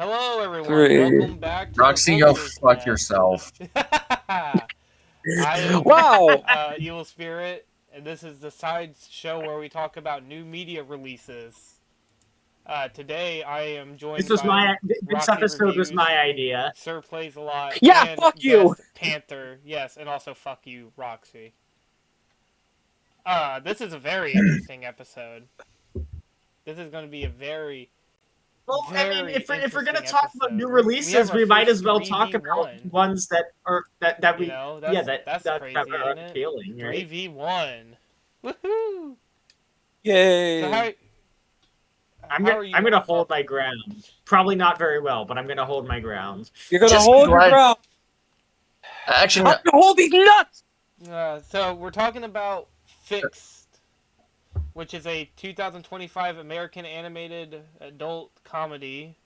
Hello, everyone. Three. Welcome back to Roxy, the go Vultures fuck Nest. yourself. I am Wow. Evil Spirit, and this is the side show where we talk about new media releases. Today, I am joined by This Roxy episode was Reviews, my idea. Sir Plays a Lot, Yeah, and fuck you. guest Panther. Yes, and also fuck you, Roxy. This is a very interesting episode. This is going to be a very, Well, I mean, very if we're gonna interesting talk about new episode. We have releases, our we might first as well talk about 3v1. ones that are that You we know, that's that crazy, are ain't it? appealing, right? 3v1. Woohoo! Yay. So how I'm how gonna are you? I'm gonna hold my ground. Probably not very well, but I'm gonna hold my ground. You're gonna Just hold your glad- ground. Actually, I'm gonna hold these nuts. So we're talking about Fixed, which is a 2025 American animated adult comedy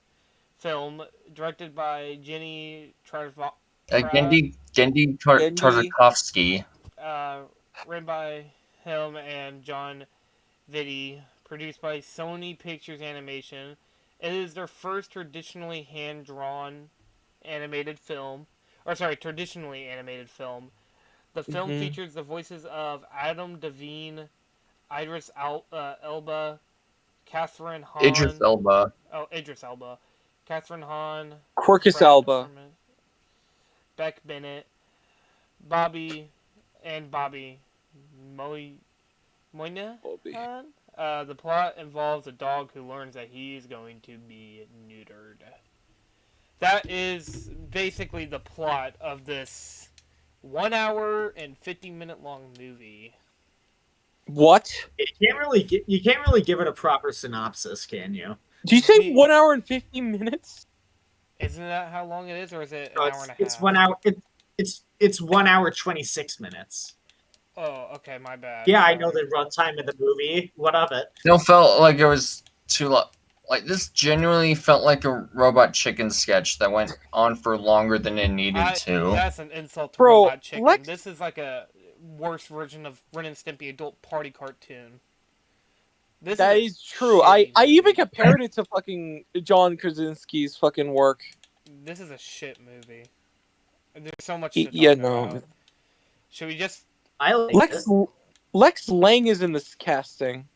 film directed by Jenny Gendy Gendy. Tartakovsky. uh, written by him and John Vitti, produced by Sony Pictures Animation. It is their first traditionally hand-drawn animated film, traditionally animated film. The film features the voices of Adam Devine, Elba, Catherine Hahn. Idris Elba. Oh, Idris Elba. Catherine Hahn. Quirkus Brad Alba. Herman, Beck Bennett. Bobby Moynihan. The plot involves a dog who learns that he's going to be neutered. That is basically the plot of this 1 hour and 50-minute long movie. What? You can't really give it a proper synopsis, can you? Did you say 1 hour and 50 minutes? Isn't that how long it is, or is it an hour and a half? It's 1 hour. It's 1 hour 26 minutes. Oh, okay, my bad. Yeah, Sorry. I know the runtime of the movie. What of it? No, felt like it was too long. Like, this genuinely felt like a Robot Chicken sketch that went on for longer than it needed to. That's an insult to Bro, Robot Chicken. This is like a worse version of Ren and Stimpy adult party cartoon. That is true. I even compared it to fucking John Krasinski's fucking work. This is a shit movie. There's so much to talk about. Should we just... I like Lex Lang is in this casting.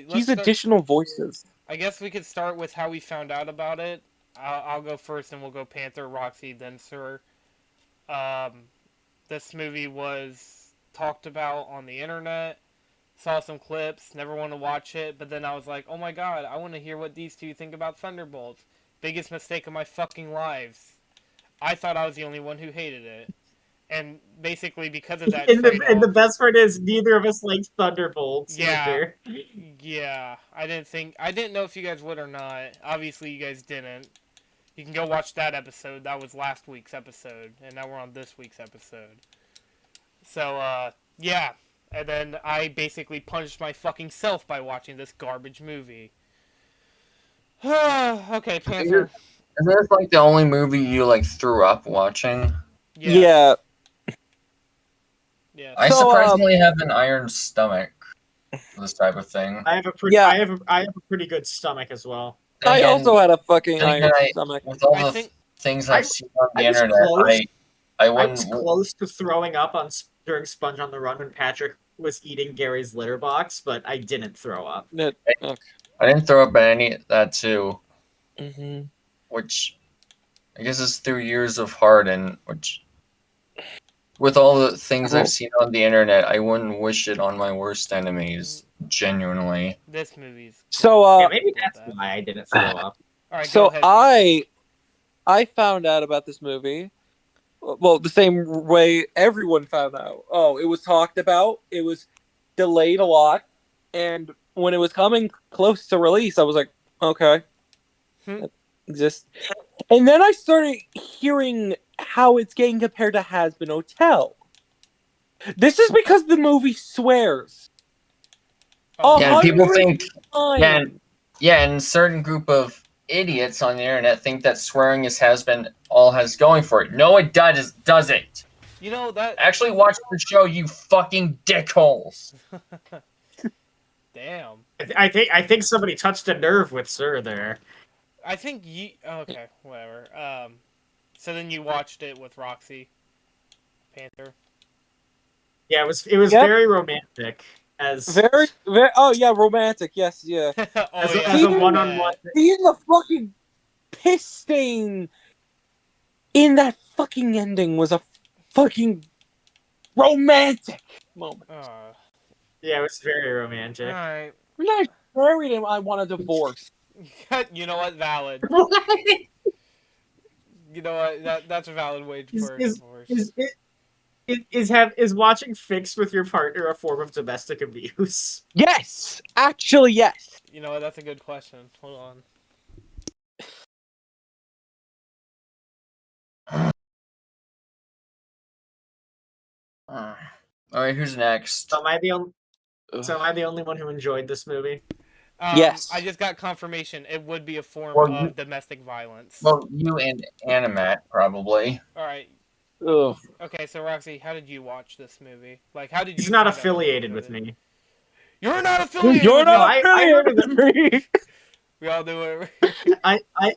He's additional voices. I guess we could start with how we found out about it. I'll go first, and we'll go Panther, Roxy, then Sir. This movie was talked about on the internet. Saw some clips, never want to watch it, but then I was like, oh my god, I want to hear what these two think about Thunderbolts. Biggest mistake of my fucking lives. I thought I was the only one who hated it. And basically because of that and the best part is neither of us likes Thunderbolts. Yeah. Yeah. I didn't know if you guys would or not. Obviously you guys didn't. You can go watch that episode. That was last week's episode. And now we're on this week's episode. So, yeah. And then I basically punished my fucking self by watching this garbage movie. Okay, Panther. Isn't this like the only movie you like threw up watching? Yeah. Yeah. I surprisingly have an iron stomach for this type of thing. I have a pretty good stomach as well. I also had a fucking iron stomach. With all the things I've seen on the internet, I was close to throwing up during Sponge on the Run when Patrick was eating Gary's litter box, but I didn't throw up. I didn't throw up at any of that too. Mm-hmm. Which I guess is through years of Harden, which with all the things I've seen on the internet, I wouldn't wish it on my worst enemies. Genuinely. This movie's so maybe that's why I didn't throw up. All right, so go ahead, I found out about this movie. Well, the same way everyone found out. Oh, it was talked about. It was delayed a lot, and when it was coming close to release, I was like, okay, that exists. And then I started hearing how it's getting compared to Has Been Hotel. This is because the movie swears. Yeah, people think. And a certain group of idiots on the internet think that swearing has going for it. No, it doesn't. You know that. Actually, watch the show, you fucking dickholes. Damn. I think somebody touched a nerve with Sir there. I think you. Okay, whatever. So then you watched it with Roxy Panther. Yeah, it was Yep. very romantic as Very, very. Oh yeah, romantic. Yes, yeah. Oh as a, yeah, as a See? I one-on-one. bet. Seeing the fucking piss stain in that fucking ending was a fucking romantic moment. Yeah, it was very All romantic. right. When I married him, I want a divorce. You know what? Valid. You know what? That's a valid way is for a is divorce. is is watching Fix with your partner a form of domestic abuse? Yes, actually, yes. You know what? That's a good question. Hold on. All right, who's next? So am I the only? So am I the only one who enjoyed this movie? Yes. I just got confirmation. It would be a form Well, of domestic violence. you and Animat probably. All right. Ugh. Okay, so Roxy, how did you watch this movie? Like, how did He's you not find out before you affiliated showed with it? me. You're not affiliated You're with No, not me. I heard of affiliated with me. We all do it. I I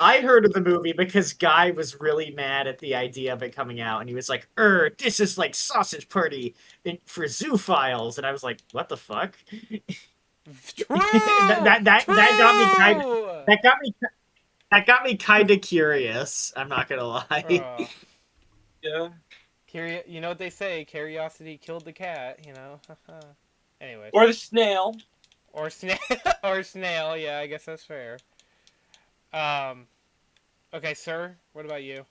I heard of the movie because Guy was really mad at the idea of it coming out, and he was like, this is like Sausage Party for Zoophiles," and I was like, "What the fuck?" True. That got me kind. True. That got me. That got me kind of curious. I'm not gonna lie. Yeah. You know what they say? Curiosity killed the cat. You know. Anyway. Or the snail. Or snail. Or snail. Yeah, I guess that's fair. Um. Okay, sir. What about you?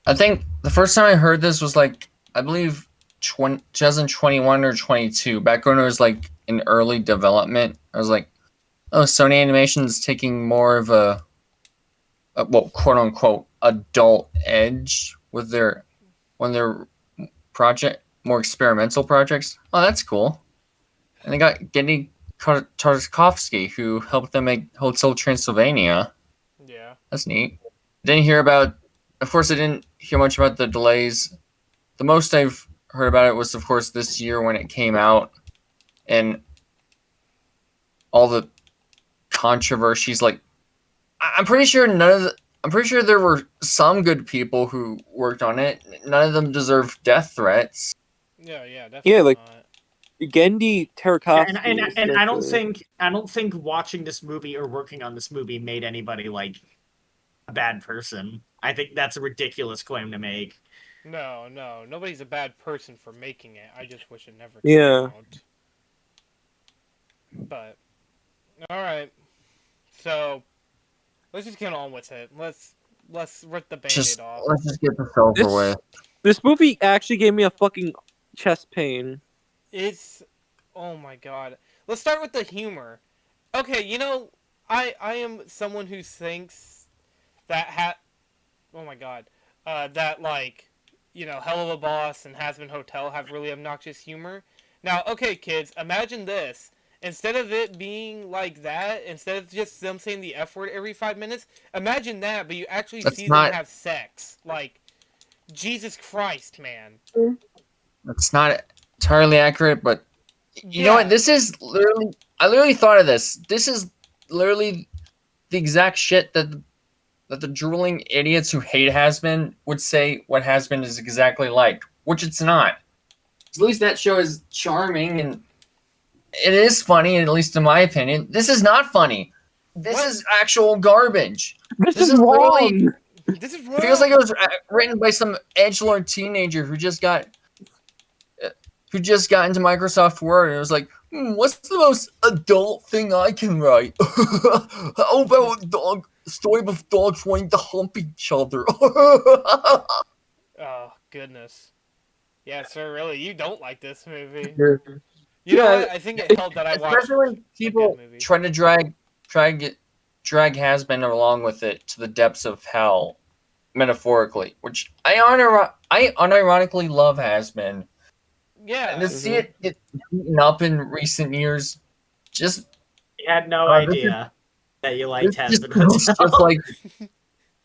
I think the first time I heard this was like, I believe 2021 or 22, back when it was like in early development. I was like, oh, Sony Animation's taking more of a well, quote unquote, adult edge with one of their more experimental projects. Oh, that's cool. And they got Gendy Tartakovsky, who helped them make Hotel Transylvania. Yeah. That's neat. Didn't hear about, of course, I didn't hear much about the delays. The most I've heard about it was, of course, this year when it came out, and all the controversies. Like, I'm pretty sure I'm pretty sure there were some good people who worked on it. None of them deserve death threats. Yeah, definitely Yeah, like not. Gendy Yeah, Tartakovsky. and I don't think watching this movie or working on this movie made anybody like a bad person. I think that's a ridiculous claim to make. No, nobody's a bad person for making it. I just wish it never came Yeah. out. But all right, so let's just get on with it. Let's rip the band-aid off. Let's just get this over with. This movie actually gave me a fucking chest pain. It's oh my god. Let's start with the humor. Okay, I am someone who thinks that oh my god, that like Hell of a Boss and Has Been Hotel have really obnoxious humor. Now, okay, kids, imagine this. Instead of it being like that, instead of just them saying the F word every 5 minutes, imagine that, but you actually That's see not them have sex. Like, Jesus Christ, man. that's not entirely accurate, but you know Yeah. what? This is literally I literally thought of this. This is literally the exact shit that the drooling idiots who hate Has-Been would say what Has-Been is exactly like, which it's not. At least that show is charming and it is funny, at least in my opinion. This is not funny. This What? is actual garbage. This is literally wrong. This is wrong. feels like it was written by some edgelord teenager who just got into Microsoft Word and it was like, what's the most adult thing I can write? How about a story of dogs wanting to hump each other? Oh, goodness. Yeah, sir, really, you don't like this movie. Yeah. You know what? I think it helped that I watched Especially when a good people movie. try to drag Has-Been along with it to the depths of hell, metaphorically, which I unironically love Has-Been. Yeah. And to see it get beaten up in recent years, just I had no this idea that you liked this Has Been is Hotel. just like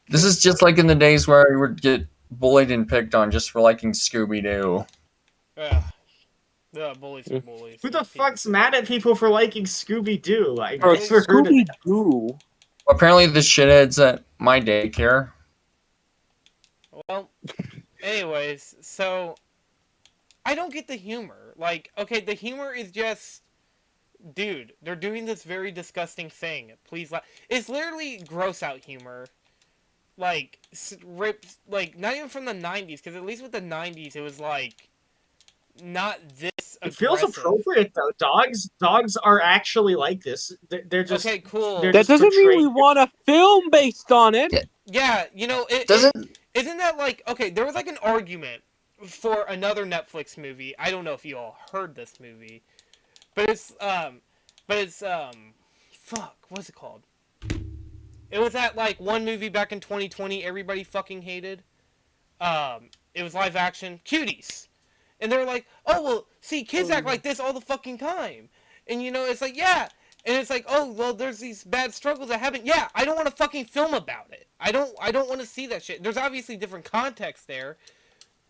this is just like in the days where I would get bullied and picked on just for liking Scooby Doo. Bullies are bullies. Who the fuck's mad at people for liking Scooby Doo? I Or never heard of Scooby that. Doo. Apparently, the shitheads at my daycare. Well, anyways, so I don't get the humor. Like, okay, the humor is just, dude, they're doing this very disgusting thing. Please, it's literally gross out humor. Like, rips, like not even from the '90s, because at least with the '90s, it was like not this It feels aggressive. appropriate though. Dogs are actually like this. They're just Okay, cool. They're That just doesn't mean portrayed. we want a film based on it. Yeah, you know, isn't that like, okay, there was like an argument for another Netflix movie. I don't know if you all heard this movie, but it's fuck, what's it called? It was that like one movie back in 2020 everybody fucking hated. It was live action, Cuties. And they were like, oh, well, see, kids act like this all the fucking time. And, you know, it's like, yeah. And it's like, oh, well, there's these bad struggles that happen. Yeah, I don't want to fucking film about it. I don't want to see that shit. There's obviously different context there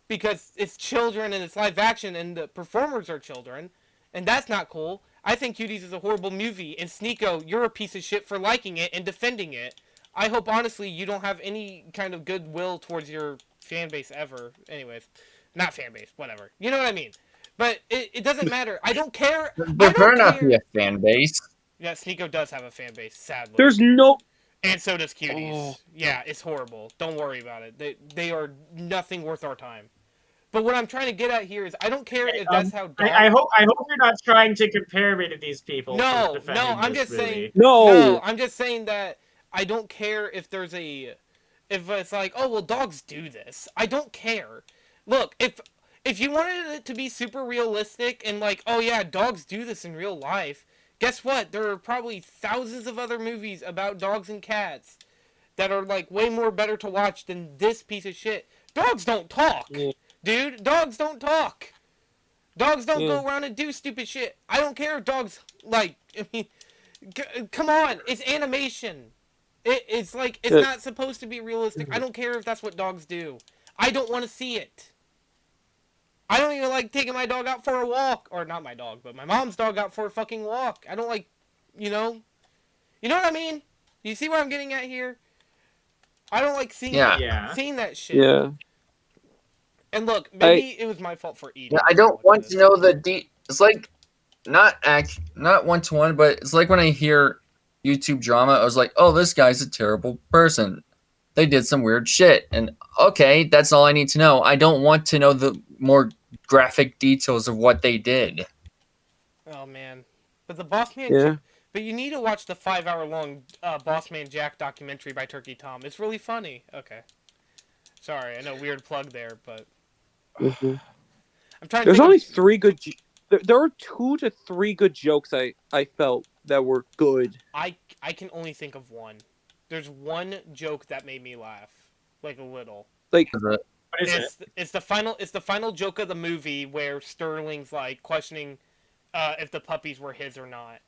because it's children and it's live action and the performers are children. And that's not cool. I think Cuties is a horrible movie. And Sneeko, you're a piece of shit for liking it and defending it. I hope, honestly, you don't have any kind of goodwill towards your fan base ever. Anyways. Not fan base, whatever. You know what I mean? But it doesn't matter. I don't care. There better not be a fan base. Yeah, Sneeko does have a fan base, sadly. There's no. And so does Cuties. Oh. Yeah, it's horrible. Don't worry about it. They are nothing worth our time. But what I'm trying to get at here is I don't care if that's how. I hope you're not trying to compare me to these people. No, I'm just movie. saying. No, I'm just saying that I don't care if there's if it's like, oh well, dogs do this. I don't care. Look, if you wanted it to be super realistic and like, oh yeah, dogs do this in real life, guess what? There are probably thousands of other movies about dogs and cats that are like way more better to watch than this piece of shit. Dogs don't talk, dude. Dogs don't talk. Dogs don't go around and do stupid shit. I don't care if dogs like. I mean, come on, it's animation. It's like it's not supposed to be realistic. I don't care if that's what dogs do. I don't want to see it. I don't even like taking my dog out for a walk. Or not my dog, but my mom's dog out for a fucking walk. I don't like, you know what I mean? You see what I'm getting at here? I don't like seeing seeing that shit. Yeah. And look, maybe it was my fault for eating. Yeah, I don't want to know the It's like not 1-to-1, but it's like when I hear YouTube drama, I was like, oh, this guy's a terrible person. They did some weird shit. And okay, that's all I need to know. I don't want to know the more graphic details of what they did. Oh, man. But the Boss Man... Yeah. But you need to watch the 5-hour-long Boss Man Jack documentary by Turkey Tom. It's really funny. Okay. Sorry, I know, weird plug there, but... Mm-hmm. I'm trying to There's think only of... 3 good... There are 2 to 3 good jokes I felt that were good. I can only think of one. There's one joke that made me laugh, like a little. Like, What is it? It's the final joke of the movie where Sterling's like questioning if the puppies were his or not,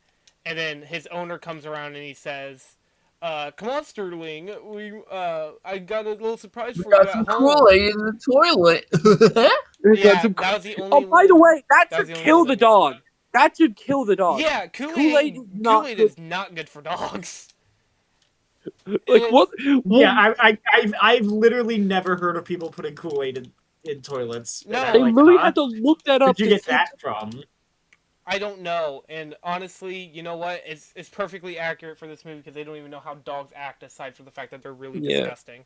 and then his owner comes around and he says, "Come on, Sterling, I got a little surprise for you Got at some home." Kool-Aid in the toilet. Yeah, that was the only. oh, by the way, that that was should the only kill one the that made me dog. laugh. That should kill the dog. Yeah, Kool-Aid Kool-Aid is not good for dogs. Like what? Yeah, I've literally never heard of people putting Kool-Aid in toilets. No. And I I'm like, literally huh? had to look that up. Where'd you to get see- that from? I don't know, and honestly, you know what? It's perfectly accurate for this movie because they don't even know how dogs act aside from the fact that they're really disgusting,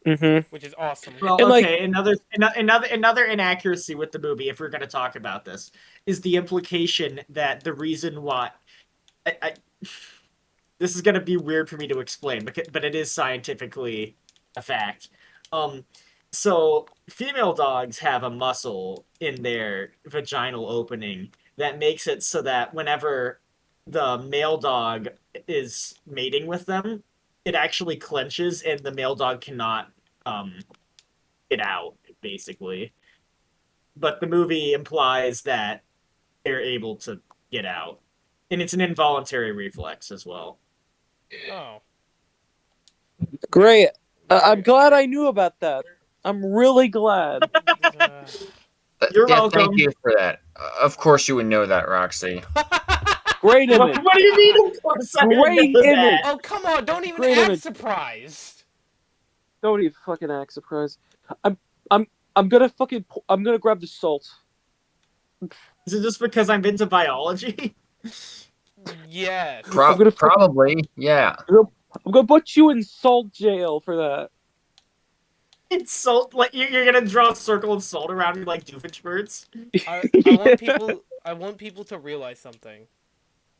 Mhm. which is awesome. Well, And, like- okay, another inaccuracy with the movie, if we're going to talk about this, is the implication that the reason why this is going to be weird for me to explain, but it is scientifically a fact. So female dogs have a muscle in their vaginal opening that makes it so that whenever the male dog is mating with them, it actually clenches and the male dog cannot get out, basically. But the movie implies that they're able to get out. And it's an involuntary reflex as well. Oh, Great. I'm glad I knew about that. I'm really glad. You're yeah, welcome. Thank you for that. Of course you would know that, Roxy. Great image. What do you mean? Of course I Great know image. that. Oh, come on! Don't even Great act image. surprised. Don't even fucking act surprised. I'm gonna grab the salt. Is it just because I'm into biology? Yes. I'm gonna Probably, yeah. I'm gonna put you in salt jail for that. It's salt. Like you're gonna draw a circle of salt around you like Doofenshmirtz. I want people to realize something.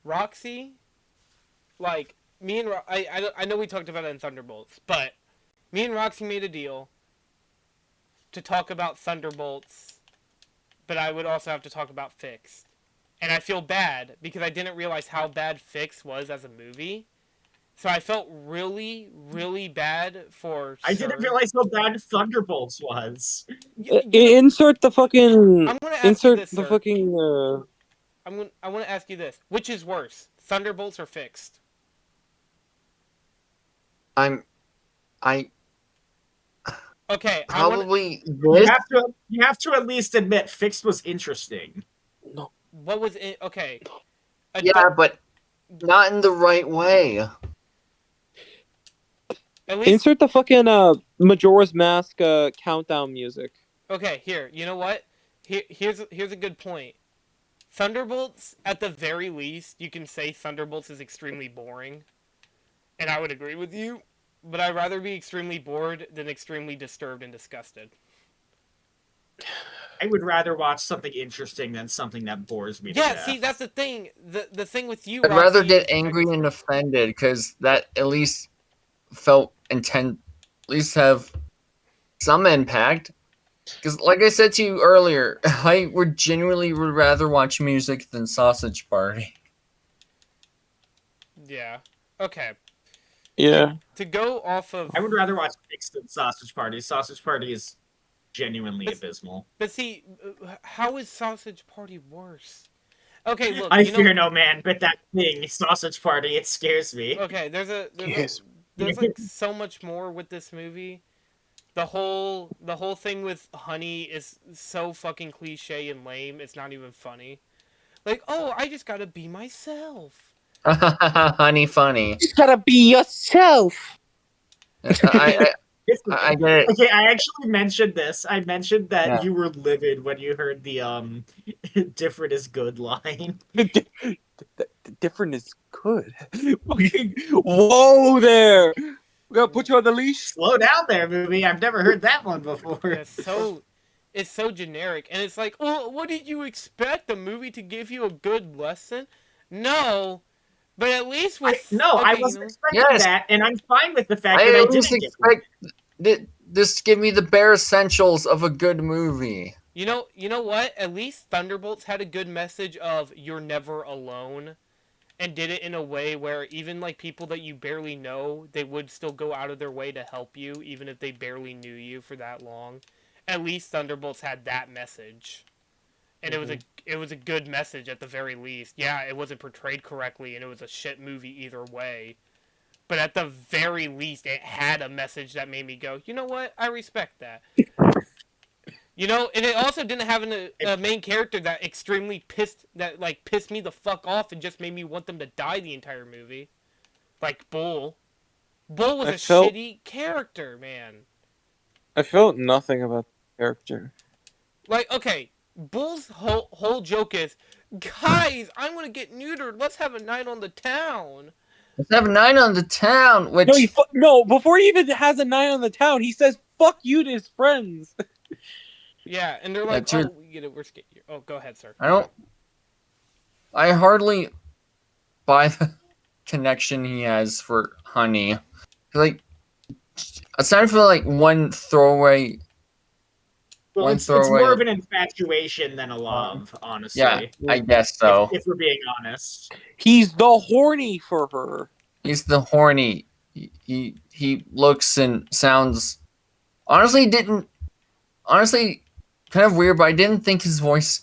Roxy, like me and I know we talked about it in Thunderbolts, but me and Roxy made a deal to talk about Thunderbolts, but I would also have to talk about Fix. And I feel bad because I didn't realize how bad Fix was as a movie. So I felt really, really bad for I Sir. didn't realize how bad Thunderbolts was. Insert the fucking. I'm gonna ask you Insert this, the sir. fucking. I want to ask you this: which is worse, Thunderbolts or Fixed? I Okay, probably You this. have to at least admit Fixed was interesting. No. What was it? Okay, Yeah, but not in the right way. at least Insert the fucking Majora's Mask countdown music. okay. Here, you know what? Here's a good point. Thunderbolts, at the very least, you can say Thunderbolts is extremely boring, and I would agree with you. But I'd rather be extremely bored than extremely disturbed and disgusted. I would rather watch something interesting than something that bores me to Yeah, death. see, that's the thing. The thing with you, I'd rather Roxy, get is- angry and offended because that at least felt intent. At least have some impact. Because, like I said to you earlier, I would genuinely rather watch music than Sausage Party. Yeah. Okay. Yeah. To go off of, I would rather watch Fixed than Sausage Party. Sausage Party is genuinely abysmal. but see, how is Sausage Party worse? Okay, look. I You know, fear no man, but that thing, Sausage Party, it scares me. okay, Yes. there's like so much more with this movie. The whole thing with Honey is so fucking cliche and lame. It's not even funny. Like, oh, I just gotta be myself. Honey funny. Just gotta be yourself. I I get it. Okay, I actually mentioned this. I mentioned that Yeah. you were livid when you heard the different is good line. Different is good. Whoa there. We gotta put you on the leash. Slow down there, movie. I've never heard that one before. It's so generic, and it's like, oh, what did you expect? The movie to give you a good lesson? No, but at least with I okay, wasn't expecting Yes. that, and I'm fine with the fact I that I at least didn't get that. expect this to give me the bare essentials of a good movie. you know what? At least Thunderbolts had a good message of you're never alone, and did it in a way where even like people that you barely know, they would still go out of their way to help you, even if they barely knew you for that long. At least Thunderbolts had that message, and it was a good message at the very least. Yeah, it wasn't portrayed correctly, and it was a shit movie either way. But at the very least, it had a message that made me go, you know what? I respect that. You know, and it also didn't have a main character that pissed me the fuck off and just made me want them to die the entire movie. Like Bull. Bull was shitty character, man. I felt nothing about the character. Like, okay, Bull's whole joke is, guys, I'm gonna get neutered. Let's have a night on the town. Let's have a night on the town. Which No, before he even has a night on the town, he says "fuck you" to his friends. Yeah, and they're like, oh, we get it. We're scared. Oh, go ahead, sir. I hardly buy the connection he has for Honey. Like, aside from like one throwaway. Well, it's more of an infatuation than a love, honestly. Yeah, I guess so. If we're being honest, he's the horny for her. He's the horny. He looks and sounds. Honestly, kind of weird, but I didn't think his voice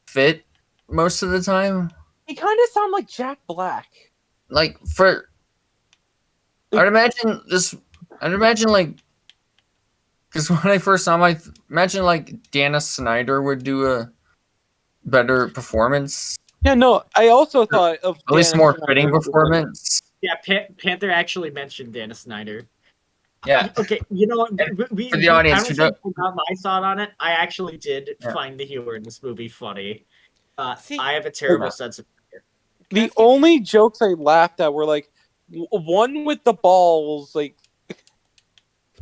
fit most of the time. He kind of sounds like Jack Black. Like I'd imagine like, because when I first saw him, I imagine like Dana Snyder would do a better performance Yeah, no, I also thought of At least a Dan more fitting Snyder. performance. Yeah, Panther actually mentioned Dan Snyder. Yeah. Okay, you know what? For the I audience don't who think don't, I got my thought on it. I actually did yeah. find the humor in this movie funny. See, I have a Like, terrible sense of humor. can I the ask you? only jokes I laughed at were like one with the balls, like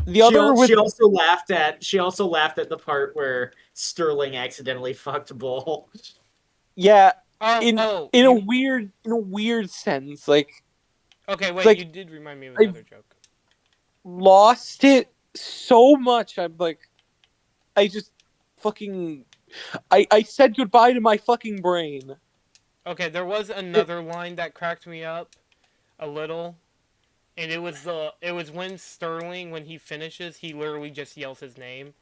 the other with She also laughed at the part where Sterling accidentally fucked Bull. yeah, Oh, in you. a weird sense. Like Okay, it's wait. like You did remind me of I another joke. lost it so much. I'm like I just fucking I said goodbye to my fucking brain. Okay, there was It, another line that cracked me up a little, and it was when Sterling, when he finishes, he literally just yells his name.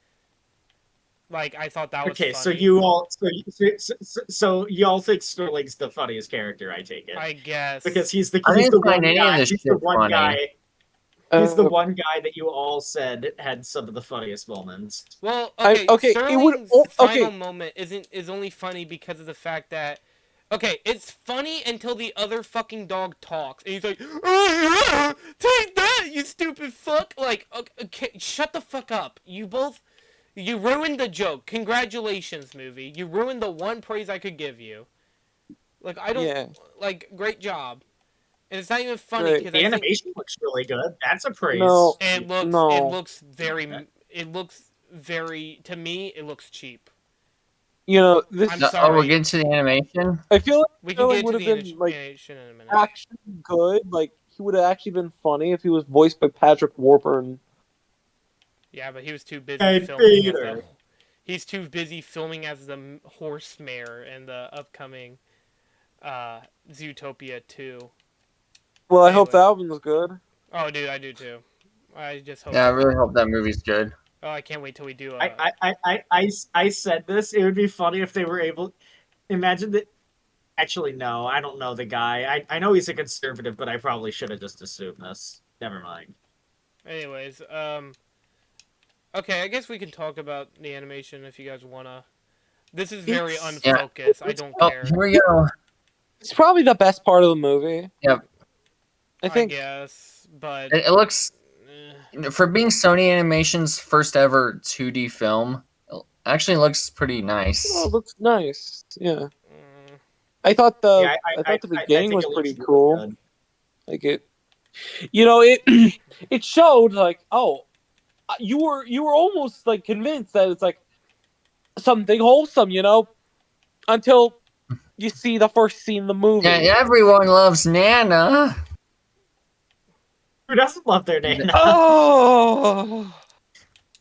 Like, I thought that was Okay, so funny. you all so you all think Sterling's the funniest character, I take it. I Because guess. I he's didn't the find one any of guy this he's the shit one funny. guy he's the uh, one guy that you all said had some of the funniest moments. Well, okay, okay. It would Sterling's final okay. moment is only funny because of the fact that okay, it's funny until the other fucking dog talks and he's like, "Oh, yeah, take that, you stupid fuck!" Like, okay, shut the fuck up. You ruined the joke. Congratulations, movie. You ruined the one praise I could give you. Like, I don't Yeah, like. Great job. And it's not even funny great. because The I think animation looks really good. That's a No, praise. it no. looks very it looks very to me it looks cheap. You know I'm this. Oh, we're sorry. getting to the animation. I feel like We can Sterling get would to have the been like animation in a minute. actually good. Like he would have actually been funny if he was voiced by Patrick Warburton. Yeah, but he was too busy Hey filming as the Peter. he's too busy filming as the horse mare in the upcoming Zootopia 2. Well, I hope Anyway. that one was good. Oh, dude, I do too. I just hope Yeah, I that. really hope that movie's good. Oh, I can't wait till we do I, a. I, I, I said this. It would be funny if they were able. Imagine that. Actually, no. I don't know the guy. I know he's a conservative, but I probably should have just assumed this. Never mind. Anyways, okay, I guess we can talk about the animation if you guys wanna. This is very It's Yeah. unfocused. I it's don't Oh, care. here we go. it's probably the best part of the movie. Yep. I I think. guess, but It looks eh, for being Sony Animation's first ever 2D film. It actually looks pretty Oh, nice. it looks nice. Yeah, mm, Yeah, I thought the I beginning think was it looks pretty really cool. good. Like it, it it showed like you were almost like convinced that it's like something wholesome, until you see the first scene of the movie. Yeah, everyone loves Nana. Who doesn't love their And Nana? Oh,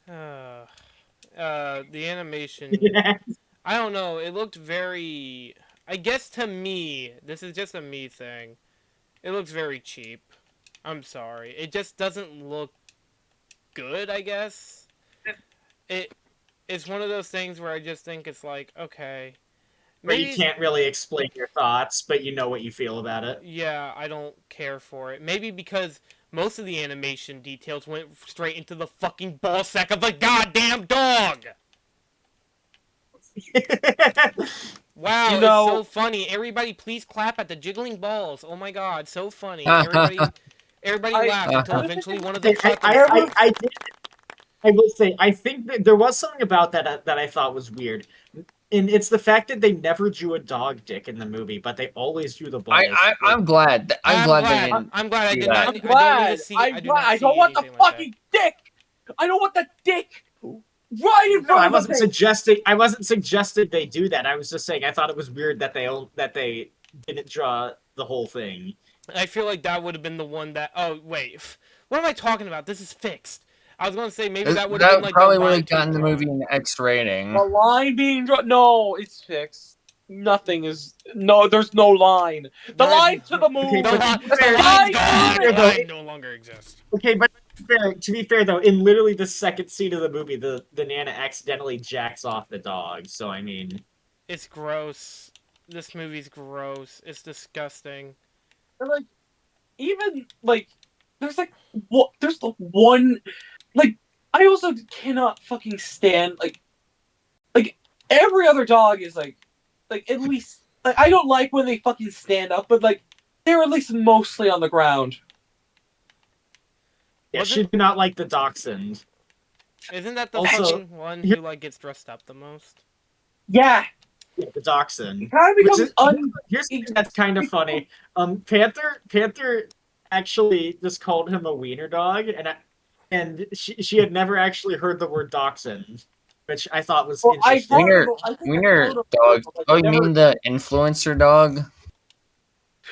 uh, the animation. Yeah. I don't know. It looked very. I guess to me, this is just a me thing. It looks very cheap. I'm sorry. It just doesn't look good. I guess it. It's one of those things where I just think it's like, okay, Where you maybe can't really explain your thoughts, but you know what you feel about it. yeah, I don't care for it. Maybe because most of the animation details went straight into the fucking ball sack of the goddamn dog. you Wow, it's so know, funny. Everybody please clap at the jiggling balls. Oh my god, so funny. Everybody I laughed until eventually one of them Okay, caught themselves. I will say, I think that there was something about that I thought was weird. And it's the fact that they never drew a dog dick in the movie, but they always drew the balls. Like, I'm glad. I'm I'm glad they glad. I, didn't I'm glad I do did that. not I don't need to see I'm I do glad. not I don't see want the anything like that. fucking dick. I don't want the dick right in no, front of the face. I wasn't suggesting they do that. I was just saying I thought it was weird that they didn't draw the whole thing. I feel like that would have been the one that oh wait. What am I talking about? This is fixed. I was gonna say maybe that would have been That like the probably would line have to be gotten the movie drawn. an X rating. The line being drawn. No, it's fixed. Nothing is. No, there's no line. The There is line to the Okay, the, but movie. li- to be The the fair, line's line to gone. the The fair though, movie. line no longer exists. okay, but to be fair though, in literally the second scene of the movie, the Nana accidentally jacks off the dog. So I mean, It's gross. This movie's gross. It's disgusting. And, like even like there's like what there's the one like I also cannot fucking stand like every other dog is like at least like, I don't like when they fucking stand up, but like they're at least mostly on the ground. Yeah, she did not like the dachshund. Isn't that the Also, fucking one here- who like gets dressed up the most? Yeah, Yeah, the dachshund. it kind of Which becomes is here's something that's kind of funny. Panther actually just called him a wiener dog, and she had never actually heard the word dachshund, which I thought was Well, I've interesting. heard Wiener, of. I think I've wiener heard of it, dog. but like Oh, you never. mean the influencer dog?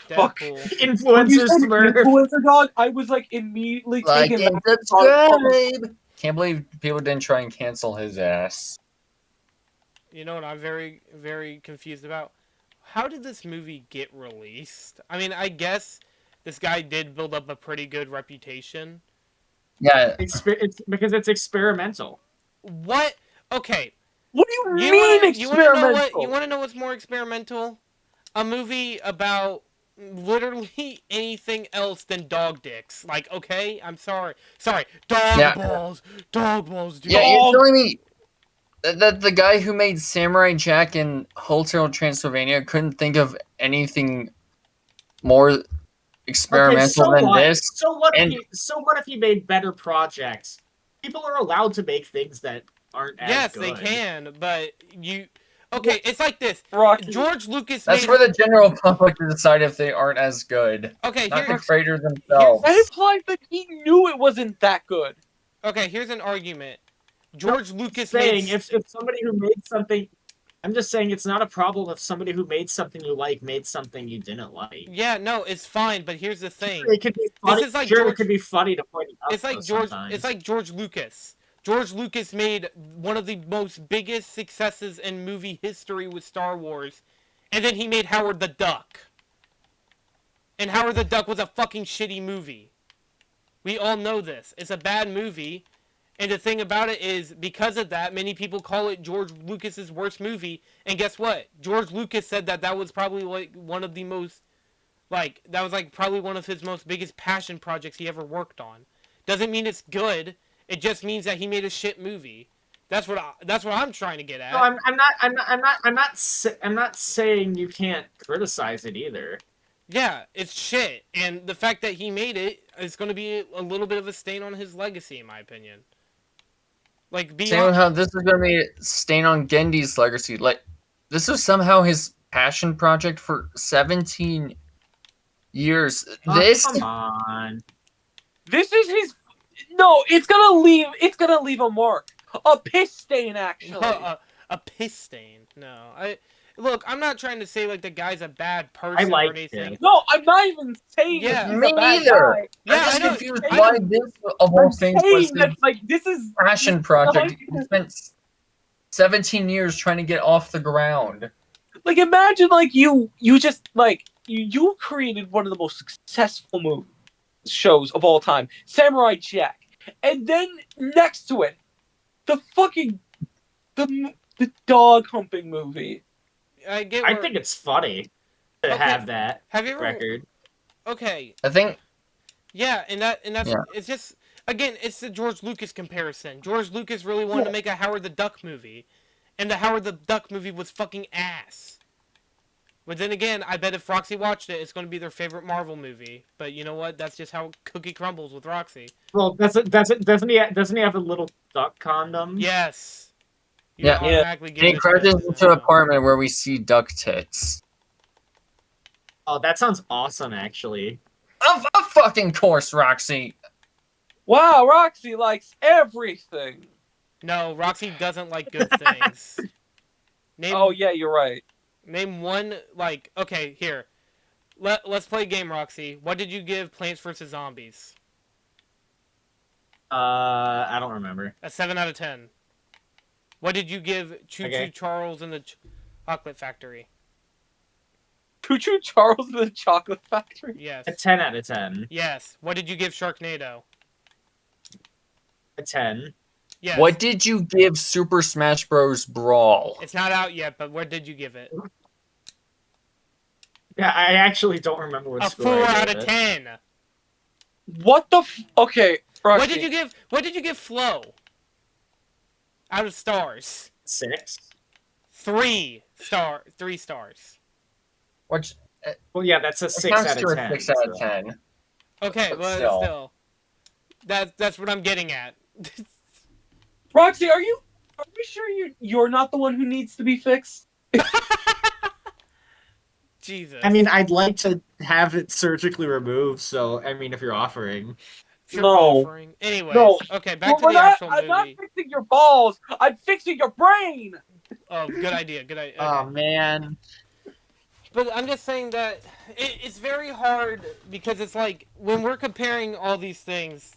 Fuck. Deadpool. When you Influencer said Smurf. influencer dog, I was like immediately Like taken and back. To subscribe. Can't believe people didn't try and cancel his ass. You know what I'm very, very confused about? How did this movie get released? I mean, I guess this guy did build up a pretty good reputation. Yeah, It's because it's experimental. What? Okay, What do you mean you experimental? wanna know what's more experimental? A movie about literally anything else than dog dicks. Like, okay, I'm sorry, yeah, dog balls, dude. yeah. You're Dog. telling me that the guy who made Samurai Jack and Hotel Transylvania couldn't think of anything more Okay, experimental so than what? this? And So what if he made better projects? People are allowed to make things that aren't as Yes, good. they can, but you. Okay, it's like this. Rocky. George Lucas that's made. for the general public to decide if they aren't as good, Okay, not the here. creators That themselves. implies that he knew it wasn't that good. Okay, here's an argument. George Lucas Saying made. if somebody who made something, I'm just saying it's not a problem if somebody who made something you like made something you didn't like. Yeah, no, it's fine, but here's the thing. It could be funny. This is like Sure, George. it could be funny to point it out. It's like though, George. sometimes. It's like George Lucas. George Lucas made one of the most biggest successes in movie history with Star Wars, and then he made Howard the Duck. And Howard the Duck was a fucking shitty movie. We all know this. It's a bad movie, and the thing about it is, because of that, many people call it George Lucas's worst movie. And guess what? George Lucas said that that was probably like one of the most, like that was like probably one of his most biggest passion projects he ever worked on. Doesn't mean it's good. It just means that he made a shit movie. That's what I'm trying to get at. No, I'm not saying you can't criticize it either. Yeah, it's shit, and the fact that he made it is going to be a little bit of a stain on his legacy, in my opinion. Like Same with beyond. how this is going to be a stain on Gendy's legacy. Like, this was somehow his passion project for 17 years. Oh, come on. This is his. No, it's gonna leave. It's gonna leave a mark. A piss stain, actually. A piss stain. No, look. I'm not trying to say like the guy's a bad person or liked anything. it. No, I'm not even saying Yeah. that he's Me a bad neither. guy. Yeah, I'm just I know. confused I why know. this, of all I'm things, saying was that his like this is passion project. He spent 17 years trying to get off the ground. like imagine like you just like you created one of the most successful shows of all time, Samurai Jack, and then next to it, the fucking the dog humping movie. I get. I think it's funny to Okay. have that Have you ever? record. Okay. I think Yeah, and that's Yeah. it's just again it's the George Lucas comparison. George Lucas really wanted to make a Howard the Duck movie, and the Howard the Duck movie was fucking ass. But then again, I bet if Roxy watched it, it's going to be their favorite Marvel movie. But you know what? That's just how cookie crumbles with Roxy. Well, doesn't he have a little duck condom? Yes. You Yeah. automatically and give he this crashes to- into an apartment where we see duck tits. Oh, that sounds awesome, actually. Of fucking course, Roxy. Wow, Roxy likes everything. No, Roxy doesn't like good things. Name, Oh yeah, you're right. Name one, like, okay, here. Let's play a game, Roxy. What did you give Plants vs. Zombies? I don't remember. A 7 out of 10. What did you give Choo Choo Charles and the Chocolate Factory? Choo Choo Charles and the Chocolate Factory. Yes. A 10 out of 10. Yes. What did you give Sharknado? A 10. Yes. What did you give Super Smash Bros. Brawl? It's not out yet, but where did you give it? Yeah, I actually don't remember what A score 4 I out gave of it. 10. What the okay, Roxy. What did you give Flo? Out of stars. 6. 3 stars. which Well, yeah, that's a it 6 counts out to of a 10. 6 out of so. 10. Okay, But but still. still, that's what I'm getting at. Roxy, are we sure you're not the one who needs to be fixed? Jesus. I mean, I'd like to have it surgically removed, so, I mean, if you're offering. If you're No. offering. Anyways, No. okay, back to We're the actual I'm not movie. fixing your balls. I'm fixing your brain. Oh, good idea. Good idea. Oh, Okay. man. But I'm just saying that it's very hard because it's like when we're comparing all these things.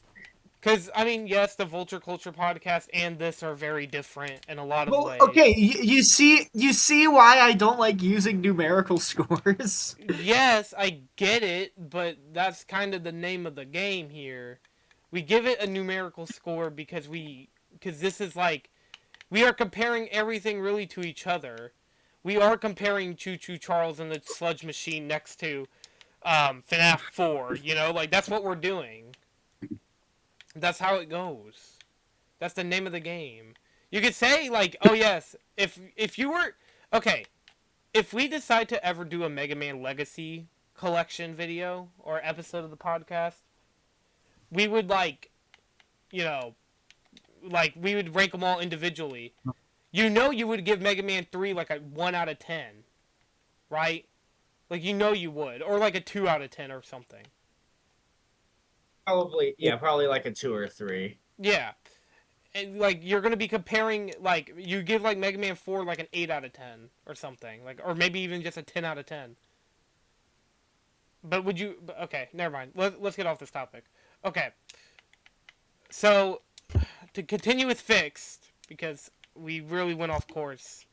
Because, I mean, yes, the Vulture Culture podcast and this are very different in a lot of Well, ways. okay, you see why I don't like using numerical scores? Yes, I get it, but that's kind of the name of the game here. We give it a numerical score because this is like we are comparing everything really to each other. We are comparing Choo Choo Charles and the Sludge Machine next to FNAF 4, you know? Like, that's what we're doing. That's how it goes. That's the name of the game. You could say, like, oh yes, if you were... Okay, if we decide to ever do a Mega Man Legacy collection video or episode of the podcast, we would, like, you know, like, we would rank them all individually. You know you would give Mega Man 3, like, a 1 out of 10, right? Like, you know you would. Or, like, a 2 out of 10 or something. Probably like a 2 or 3. Yeah. And, like, you're going to be comparing, like, you give, like, Mega Man 4, like, an 8 out of 10 or something. Like, or maybe even just a 10 out of 10. But would you... Okay, never mind. Let's get off this topic. Okay. So, to continue with Fixed, because we really went off course.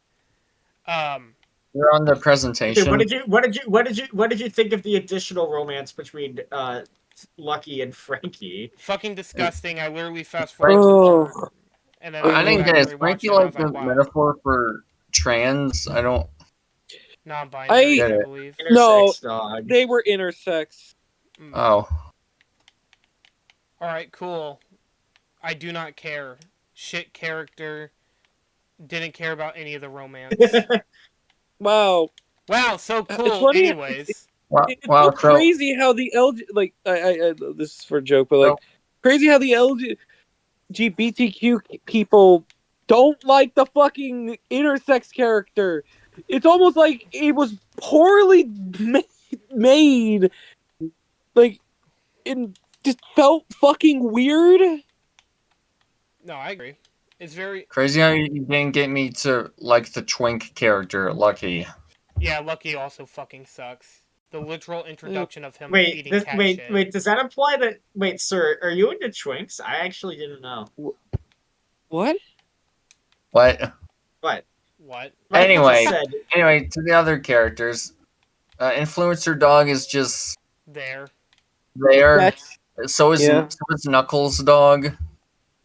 We're on the Okay, presentation. what did you think of the additional romance between Lucky and Frankie? Fucking disgusting. I literally fast forwarded to the part. And then I I went didn't back get and it. Is Frankie rewatched it, and I like was like, the wow. metaphor for trans? I don't Non-binary, get I it. believe. No, Intersex dog. they were intersex. Oh. Alright, cool. I do not care. Shit character. Didn't care about any of the romance. Wow. Wow, so It's cool. funny. Anyways. It's Wow. so crazy how the like I this is for a joke, but like crazy how the LGBTQ people don't like the fucking intersex character. It's almost like it was poorly made. Like it just felt fucking weird. No, I agree. It's very... Crazy how you didn't get me to like the twink character, Lucky. Yeah, Lucky also fucking sucks. The literal introduction of him Wait, eating cat shit. wait, does that imply that... Wait, sir, are you into twinks? I actually didn't know. What? What? What? What? Frankie Anyway. just said, Anyway, to the other characters. Influencer Dog is just There. there. That's So is Knuckles Dog.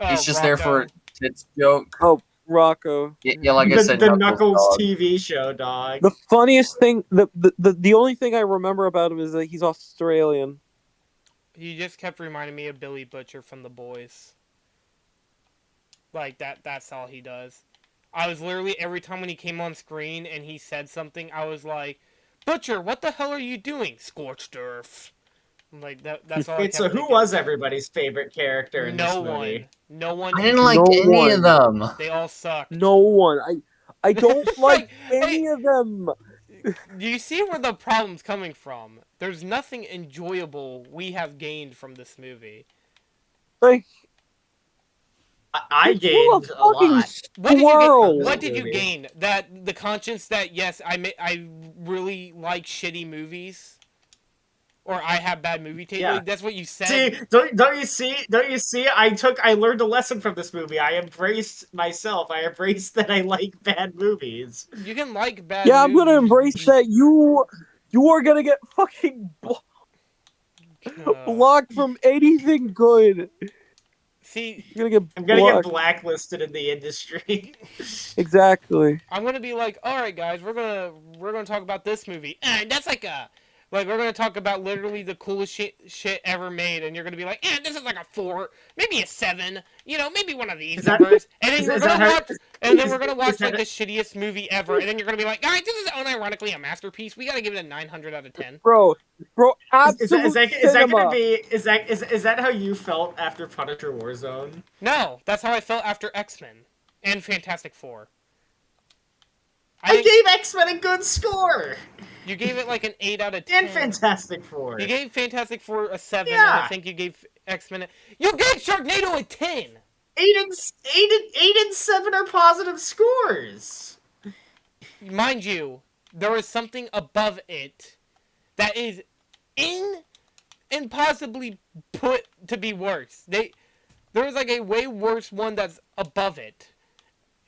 Oh, He's just Rocco. there for a tits joke. oh Rocco. Yeah, like I said, the Knuckles Knuckles Dog. TV show, dog. The funniest thing, the only thing I remember about him is that he's Australian. He just kept reminding me of Billy Butcher from The Boys. Like, that's all he does. I was literally, every time when he came on screen and he said something, I was like, Butcher, what the hell are you doing? Scorched earth. Like, that's all I Wait, kept so who thinking. was everybody's favorite character in this movie? No one. I didn't like any of them. They all sucked. No one. I don't like any hey, of them. Do you see where the problem's coming from? There's nothing enjoyable we have gained from this movie. Like I gained a lot. What did you gain? That the conscience that yes, I really like shitty movies, or I have bad movie taste. Yeah. Like, that's what you said. See, don't you see? I learned a lesson from this movie. I embraced myself. I embraced that I like bad movies. You can like bad. Yeah, movies. I'm gonna embrace that. You are gonna get fucking blocked from anything good. See, I'm gonna get blacklisted in the industry. Exactly. I'm gonna be like, all right, guys, we're gonna talk about this movie. And that's like a Like, we're gonna talk about literally the coolest shit ever made, and you're gonna be like, this is like a 4, maybe a 7, maybe one of these Is that numbers. And then we're is gonna that how watch, and then we're gonna is watch that like the shittiest movie ever, and then you're gonna be like, guys, this is unironically a masterpiece. We gotta give it a 900 out of 10. Bro, absolute is that gonna cinema. be is that how you felt after Punisher Warzone? No, that's how I felt after X-Men and Fantastic Four. I gave X-Men a good score. You gave it like an 8 out of 10. And Fantastic Four. You gave Fantastic Four a 7, and Yeah. I think you gave X-Men You gave Sharknado a 10! 8 and 7 are positive scores. Mind you, there is something above it that is impossibly put to be worse. There is like a way worse one that's above it.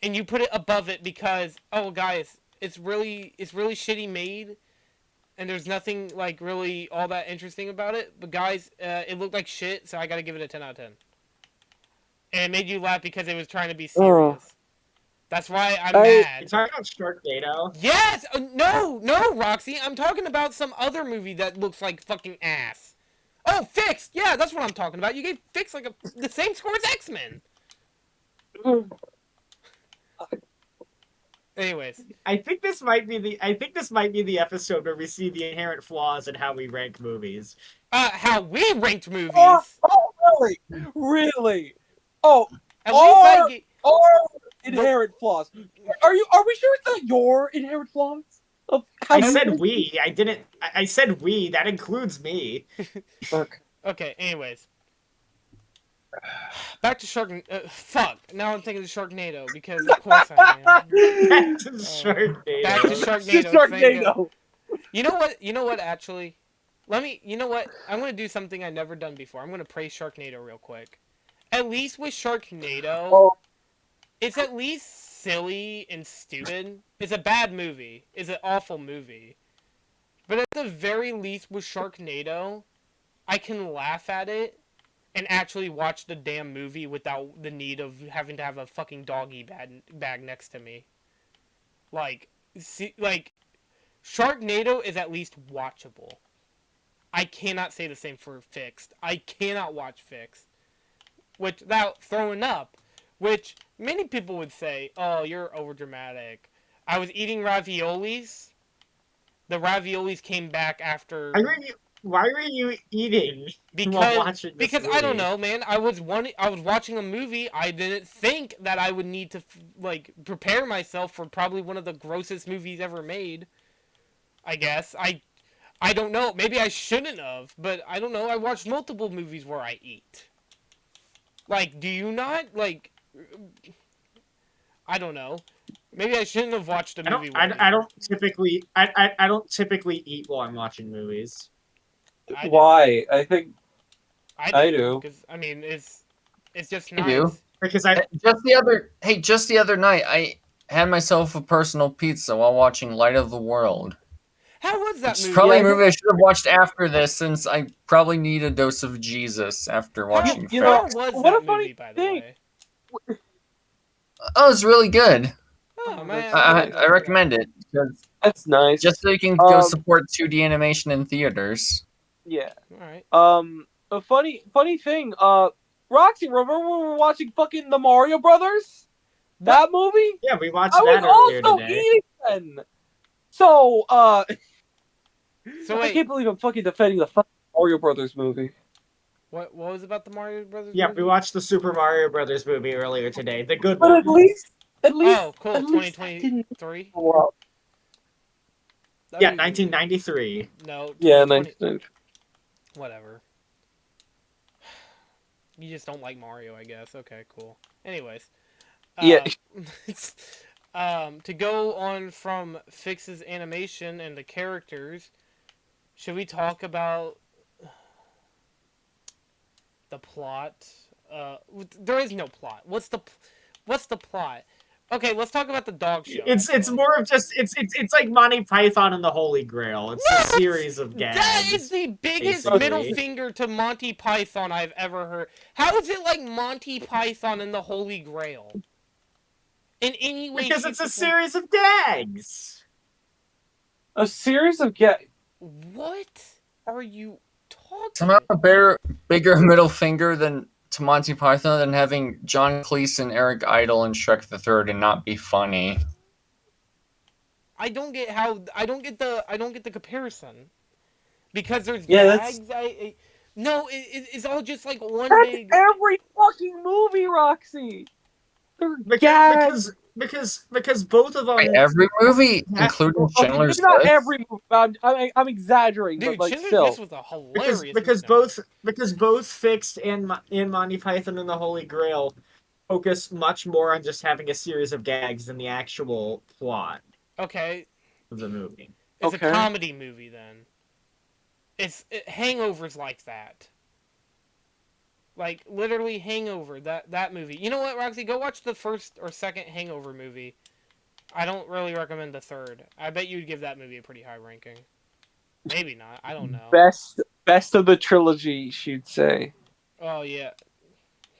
And you put it above it because, oh guys, it's really shitty made. And there's nothing like really all that interesting about it. But guys, it looked like shit, so I gotta give it a 10 out of 10. And it made you laugh because it was trying to be serious. That's why I'm mad. You talking about Sharknado? Yes! No, Roxy. I'm talking about some other movie that looks like fucking ass. Oh, Fixed! Yeah, that's what I'm talking about. You gave Fixed like the same score as X-Men. Anyways. I think this might be the episode where we see the inherent flaws in how we rank movies. How we ranked movies. Oh, really? Really? Oh, at least our inherent flaws. Are we sure it's not your inherent flaws? I said we. I didn't. I said we. That includes me. Okay. Anyways, back to fuck. Now I'm thinking of Sharknado because of course I am. Back to Sharknado. Back to Sharknado. You know what? Actually, You know what? I'm gonna do something I've never done before. I'm gonna praise Sharknado real quick. At least with Sharknado, it's at least silly and stupid. It's a bad movie. It's an awful movie. But at the very least with Sharknado, I can laugh at it and actually watch the damn movie without the need of having to have a fucking doggy bag next to me. Like Sharknado is at least watchable. I cannot say the same for Fixed. I cannot watch Fixed without throwing up, which many people would say, oh, you're overdramatic. I was eating raviolis. The raviolis came back after... Why were you eating while watching this because movie? I don't know, man. I was watching a movie. I didn't think that I would need to prepare myself for probably one of the grossest movies ever made. I guess I don't know. Maybe I shouldn't have, but I don't know. I watched multiple movies where I eat. Like, do you not? Like, I don't know. Maybe I shouldn't have watched a movie. I don't typically eat while I'm watching movies. Why? I think I do. Because I mean, it's just nice. I do. Because just the other night, I had myself a personal pizza while watching Light of the World. How was that movie? It's probably a movie I should have watched after this, since I probably need a dose of Jesus after watching. How was that movie, by the way? Oh, it's really good. Oh man, I recommend it because that's nice. Just so you can go support 2D animation in theaters. Yeah. All right. A funny thing. Roxy, remember when we were watching fucking the Mario Brothers? That movie? Yeah, we watched that earlier today. I was also eating then. So, So I can't believe I'm fucking defending the fucking Mario Brothers movie. What was about the Mario Brothers? Yeah, movie? We watched the Super Mario Brothers movie earlier today. The good one. But at least. Oh, cool. 2023. Yeah, 1993. No. Yeah, 1993. Whatever. You just don't like Mario, I guess. Okay, cool. Anyways. Yeah. To go on from Fix's animation and the characters, should we talk about the plot? There is no plot. What's the plot? Okay, let's talk about the dog show. It's more of just it's like Monty Python and the Holy Grail. It's a series of gags. That is the biggest middle finger to Monty Python I've ever heard. How is it like Monty Python and the Holy Grail? In any way, because it's a series of gags. A series of gags. What are you Somehow talking? a bigger middle finger than to Monty Python than having John Cleese and Eric Idle in Shrek the Third and not be funny. I don't get how. I don't get the comparison because there's Yeah, that's gags. No, it's all just like one that's big. every fucking movie, Roxy. They're because gags. because because both of By them. every movie, including Okay, maybe Schindler's not List. every movie. I'm exaggerating, but Dude, like Schindler's List still. was a because hilarious because movie. both Fixed and Monty Python and the Holy Grail focus much more on just having a series of gags than the actual plot Okay, of the movie. it's a Okay. comedy movie then. Hangovers like that. Like literally Hangover, that movie. You know what, Roxy? Go watch the first or second Hangover movie. I don't really recommend the third. I bet you'd give that movie a pretty high ranking. Maybe not. I don't know. Best of the trilogy, she'd say. Oh yeah,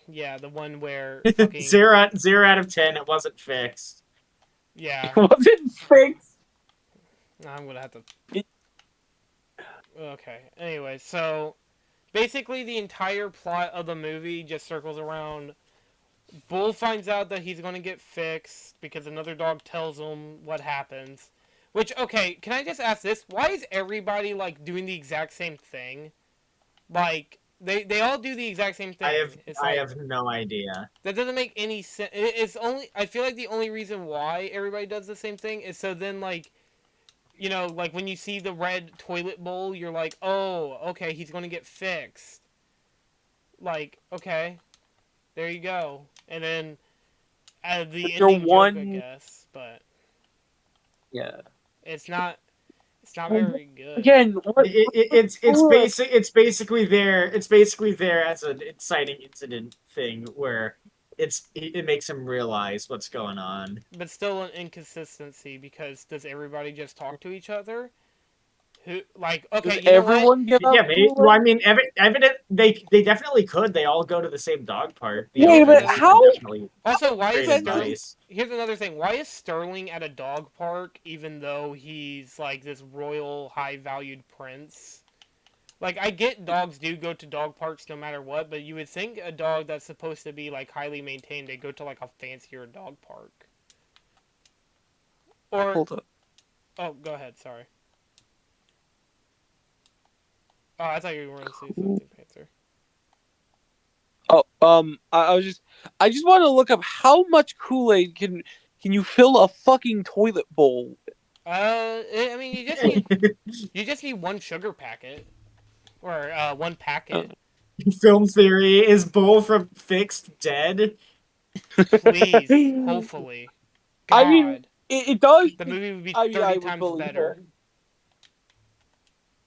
yeah, the one where fucking Zero out of 10. It wasn't Fixed. yeah. Was it fixed? I'm gonna have to. Okay. Anyway, so basically the entire plot of the movie just circles around. Bull finds out that he's gonna get fixed because another dog tells him what happens. Which, okay, can I just ask this? Why is everybody like doing the exact same thing? Like they all do the exact same thing. It's I like have no idea. that doesn't make any sense. It's only I feel like the only reason why everybody does the same thing is so then like like when you see the red toilet bowl, you're like, oh, okay, he's gonna get fixed. Like, okay, there you go. And then the Your ending joke, I one, guess, but yeah. it's not very good. Again, what? It's basically there as an inciting incident thing where it makes him realize what's going on. But still an inconsistency because does everybody just talk to each other? Who like Does okay, you know what? everyone give Yeah, out maybe. Well, I Kool-Aid? mean, evident they definitely could. They all go to the same dog park. The Yeah, but owners Okay. how? are definitely Also, why is great Spencer, Sterling? advice. Here's another thing. Why is Sterling at a dog park even though he's like this royal, high-valued prince? Like, I get dogs do go to dog parks no matter what, but you would think a dog that's supposed to be like highly maintained, they go to like a fancier dog park. Or hold up. oh, go ahead. Sorry. Oh, I thought you were going to say Cool. something, Panther. Oh, I just want to look up how much Kool-Aid can you fill a fucking toilet bowl? I mean, you just need one sugar packet or one packet. Film theory is Bull from Fixed dead? Please, hopefully. I mean, God, it does. the movie would be I mean, 30 I would times believe better. it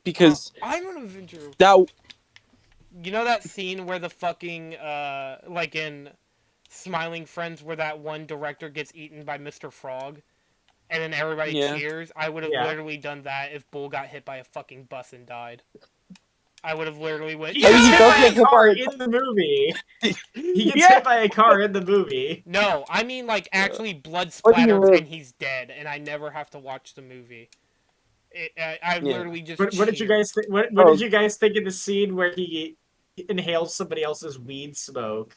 because I'm gonna venture. that. You know that scene where the fucking like in Smiling Friends, where that one director gets eaten by Mr. Frog, and then everybody Yeah. cheers? I would have Yeah. literally done that if Bull got hit by a fucking bus and died. I would have literally went. He I mean, gets he hit does by get a hit car by in the movie. He gets yeah. hit by a car in the movie. No, I mean like actually blood What do you splatters mean? and he's dead, and I never have to watch the movie. I Yeah. literally just What did you cheer. guys think? What Oh. did you guys think of the scene where he inhales somebody else's weed smoke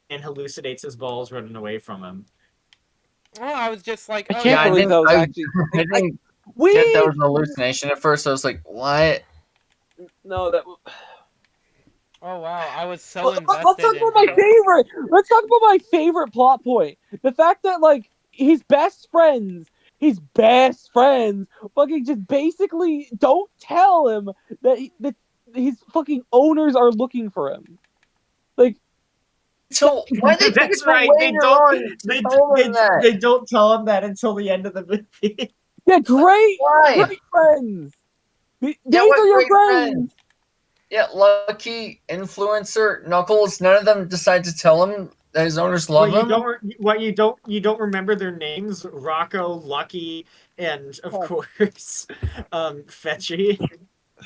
and hallucinates his balls running away from him? Oh, I was just like, I oh can't Yeah, yeah, believe that was actually. I didn't get that Weed. was an hallucination at first. I was like, what? No, that. oh wow, I was so Let's invested talk in about my him. favorite. Let's talk about my favorite plot point. The fact that like his best friends, fucking just basically don't tell him that his fucking owners are looking for him. Like, So why they think That's it's right. They later don't. on to tell them that? They don't tell him that until the end of the movie. yeah, great Why? friends. These Yeah, are what your great friends. friends? Yeah, Lucky, Influencer, Knuckles, none of them decide to tell him that his owners love him. You don't remember their names? Rocco, Lucky, and of course, Fetchy.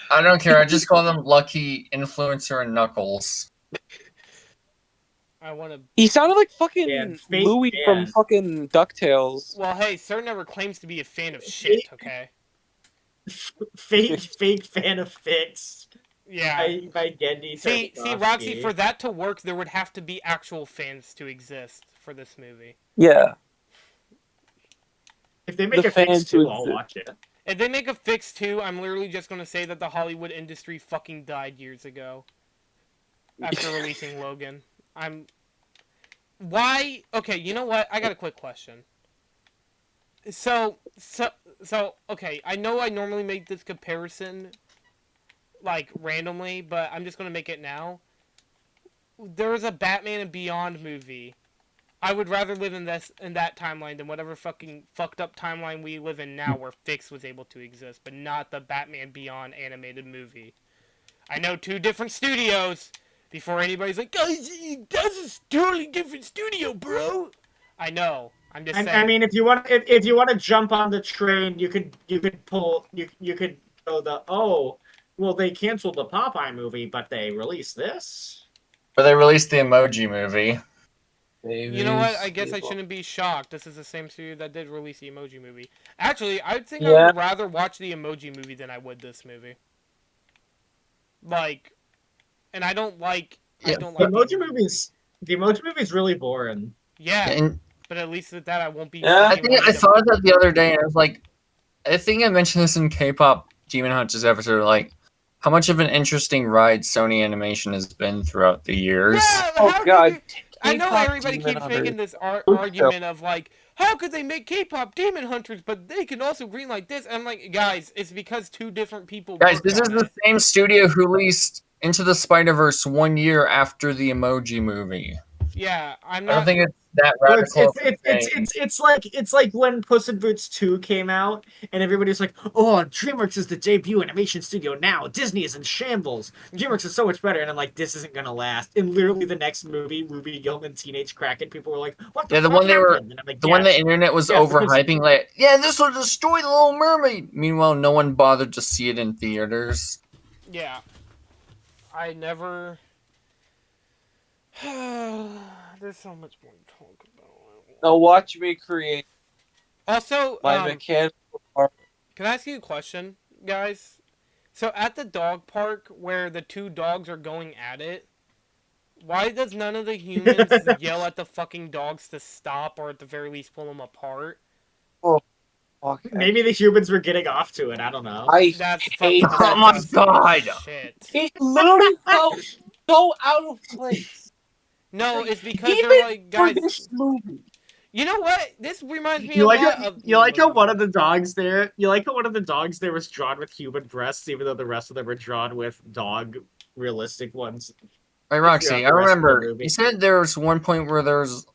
I don't care. I just call them Lucky, Influencer, and Knuckles. I want to. He sounded like Yeah, fucking Louie from fucking DuckTales. Well, hey, Sir never claims to be a fan of shit. Okay. fake fan of Fix Yeah. by Gendy See, Roxy, for Tartakovsky. that to work, there would have to be actual fans to exist for this movie. Yeah, If they the make a Fix fan to 2, I'll exist. watch it. If they make a Fix 2, I'm literally just going to say that the Hollywood industry fucking died years ago after releasing Logan. I'm... Why? Okay, you know what? I got a quick question. So, okay, I know I normally make this comparison, like, randomly, but I'm just going to make it now. There was a Batman and Beyond movie. I would rather live in that timeline than whatever fucking fucked up timeline we live in now where Fix was able to exist, but not the Batman Beyond animated movie. I know two different studios. Before anybody's like, guys, that's a totally different studio, bro. I know. I'm just I saying. mean, if you want to jump on the train, you could pull you could go well, they canceled the Popeye movie, but they released this. But they released the Emoji Movie. You know what? I guess I shouldn't be shocked. This is the same studio that did release the Emoji Movie. Actually, I think I Yeah. would rather watch the Emoji Movie than I would this movie. Like, and I don't like. Yeah. I don't like The Emoji Movie's really boring. Yeah, And but at least with that, I won't be. Yeah. I fucking think I worried thought of about that the other day, and I was like, I think I mentioned this in K-pop Demon Hunters episode, like how much of an interesting ride Sony Animation has been throughout the years. Yeah, Oh how God, could you... I know K-pop everybody Demon keeps Hunters. making this argument of like, how could they make K-pop Demon Hunters, but they can also greenlight this? And I'm like, guys, it's because two different people. Guys, worked this is on the it. same studio who released Into the Spider-Verse 1 year after the Emoji Movie. Yeah, I'm I don't not. think it's that Well, radical of a thing. it's like when Puss in Boots 2 came out, and everybody's like, "Oh, DreamWorks is the debut animation studio now. Disney is in shambles. DreamWorks is so much better." And I'm like, "This isn't gonna last." And literally, the next movie, Ruby Gillman, Teenage Kraken, people were like, "What the Yeah, the fuck one they were, happened?" And I'm like, the one the "Yes, internet was yes, because overhyping, like, yeah, this will destroy the Little Mermaid. Meanwhile, no one bothered to see it in theaters. Yeah, I never. There's so much more to talk about. Now watch me create Also, my mechanical arm. can I ask you a question, guys? So at the dog park where the two dogs are going at it, why does none of the humans yell at the fucking dogs to stop or at the very least pull them apart? Okay. maybe the humans were getting off to it. I don't know." I That's hate fucking Oh my disgusting God. as shit. it. Literally felt so out of place. No, Like, it's because even they're like, for guys. this movie. You know what? This reminds me You a like lot how, of. you like how one of the dogs there you like how one of the dogs there was drawn with human breasts, even though the rest of them were drawn with dog realistic ones. Hey, Roxy, I Throughout the rest of the remember movie. you said there was one point where there was